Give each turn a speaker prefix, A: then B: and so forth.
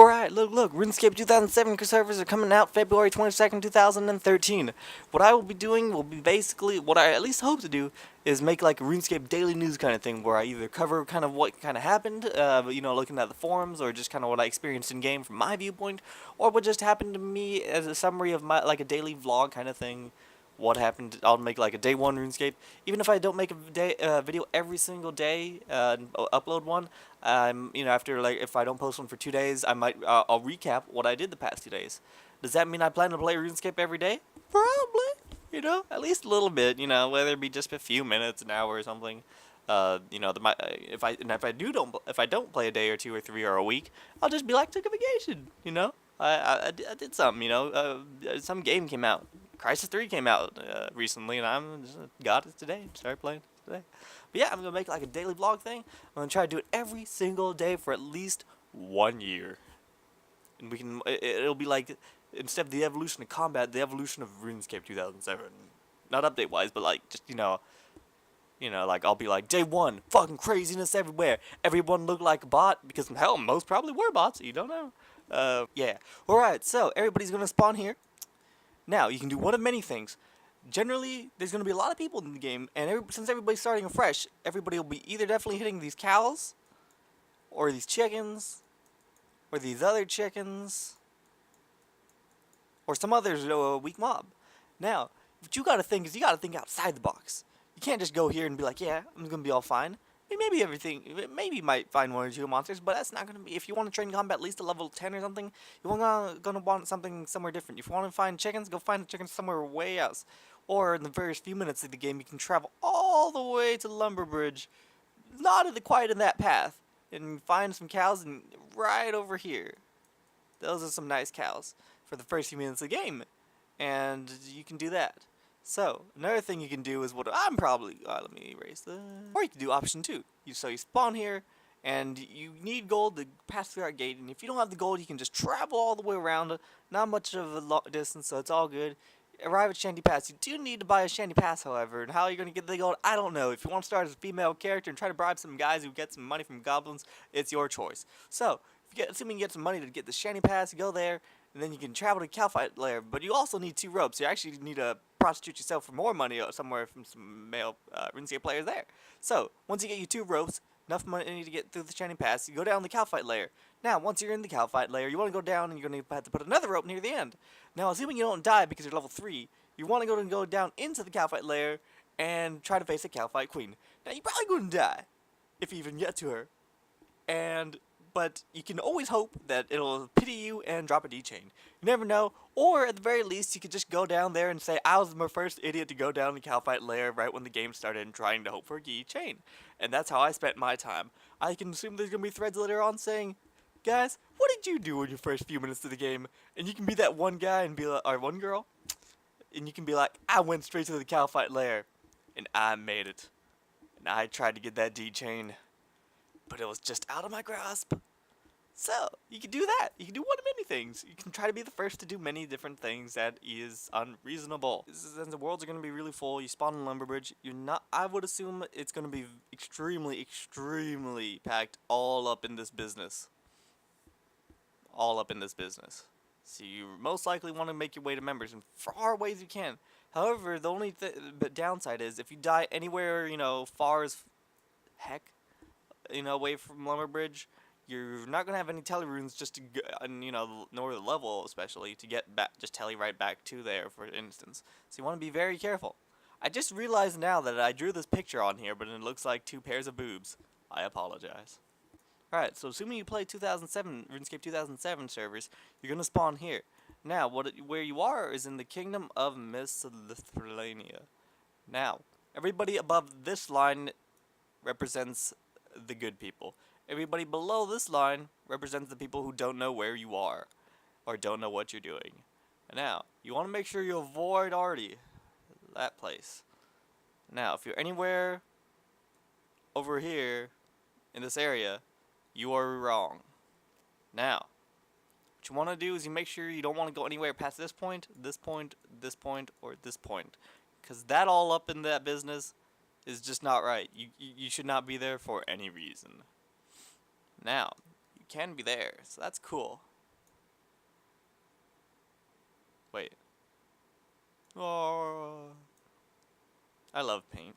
A: Alright, look, RuneScape 2007 servers are coming out February 22nd, 2013. What I will be doing will be basically, what I at least hope to do, is make like a RuneScape daily news kind of thing, where I either cover kind of what kind of happened, looking at the forums, or just kind of what I experienced in game from my viewpoint, or what just happened to me as a summary of my, like a daily vlog kind of thing. What happened, I'll make like a day one RuneScape. Even if I don't make a video every single day, and upload one, after like if I don't post one for 2 days, I'll recap what I did the past 2 days. Does that mean I plan to play RuneScape every day? Probably, at least a little bit, whether it be just a few minutes, an hour or something. If I don't play a day or two or three or a week, I'll just be like, took a vacation. I did something, some game came out. Crisis 3 came out recently, and I'm just got it today. Started playing it today. But yeah, I'm gonna make like a daily vlog thing. I'm gonna try to do it every single day for at least 1 year, and it'll be like, instead of the evolution of combat, the evolution of RuneScape 2007. Not update wise, but like just like I'll be like day one, fucking craziness everywhere. Everyone looked like a bot because hell, most probably were bots. You don't know. Yeah. All right. So everybody's gonna spawn here. Now, you can do one of many things. Generally, there's going to be a lot of people in the game, and since everybody's starting afresh, everybody will be either definitely hitting these cows, or these chickens, or these other chickens, or some other weak mob. Now, what you got to think is you got to think outside the box. You can't just go here and be like, yeah, I'm going to be all fine. Maybe you might find one or two monsters, but that's not going to be, if you want to train combat at least a level 10 or something, you're going to want something somewhere different. If you want to find chickens, go find chickens somewhere way else. Or in the first few minutes of the game, you can travel all the way to Lumberbridge, not quite in that path, and find some cows and right over here. Those are some nice cows for the first few minutes of the game, and you can do that. So, another thing you can do is what I'm probably, let me erase that. Or you can do option 2. So you spawn here, and you need gold to pass through that gate, and if you don't have the gold, you can just travel all the way around. Not much of a distance, so it's all good. Arrive at Shanty Pass. You do need to buy a Shanty Pass, however, and how you're going to get the gold, I don't know. If you want to start as a female character and try to bribe some guys who get some money from goblins, it's your choice. So, assuming you get some money to get the Shanty Pass, you go there, and then you can travel to Calphite Lair, but you also need 2 ropes. You actually need to prostitute yourself for more money somewhere from some male RuneScape players there. So, once you get your 2 ropes, enough money to get through the Shanty Pass, you go down the Calphite Lair. Now, once you're in the Calphite Lair, you want to go down and you're going to have to put another rope near the end. Now, assuming you don't die because you're level 3, you want to go down into the Calphite Lair and try to face a Calphite Queen. Now, you're probably going to die if you even get to her. But you can always hope that it'll pity you and drop a D-chain. You never know. Or, at the very least, you could just go down there and say, I was my first idiot to go down the Calphite Lair right when the game started and trying to hope for a D-chain. And that's how I spent my time. I can assume there's going to be threads later on saying, guys, what did you do in your first few minutes of the game? And you can be that one guy and be like, or one girl, and you can be like, I went straight to the Calphite Lair, and I made it. And I tried to get that D-chain, but it was just out of my grasp. So, you can do that. You can do one of many things. You can try to be the first to do many different things that is unreasonable. Since the worlds are going to be really full, you spawn in Lumberbridge, I would assume it's going to be extremely, extremely packed all up in this business. So you most likely want to make your way to members in far ways you can. However, the only downside is if you die anywhere, far as heck, away from Lumberbridge, you're not going to have any tele runes just to go, nor the level especially, to get back, just tele right back to there, for instance. So you want to be very careful. I just realized now that I drew this picture on here, but it looks like 2 pairs of boobs. I apologize. Alright, so assuming you play RuneScape 2007 servers, you're going to spawn here. Now, where you are is in the Kingdom of Miscellania. Now, everybody above this line represents the good people. Everybody below this line represents the people who don't know where you are, or don't know what you're doing. Now, you want to make sure you avoid Artie, that place. Now, if you're anywhere over here in this area, you are wrong. Now, what you want to do is you make sure you don't want to go anywhere past this point, this point, this point, or this point. Because that all up in that business is just not right. You should not be there for any reason. Now, you can be there, so that's cool. Wait. Oh, I love paint.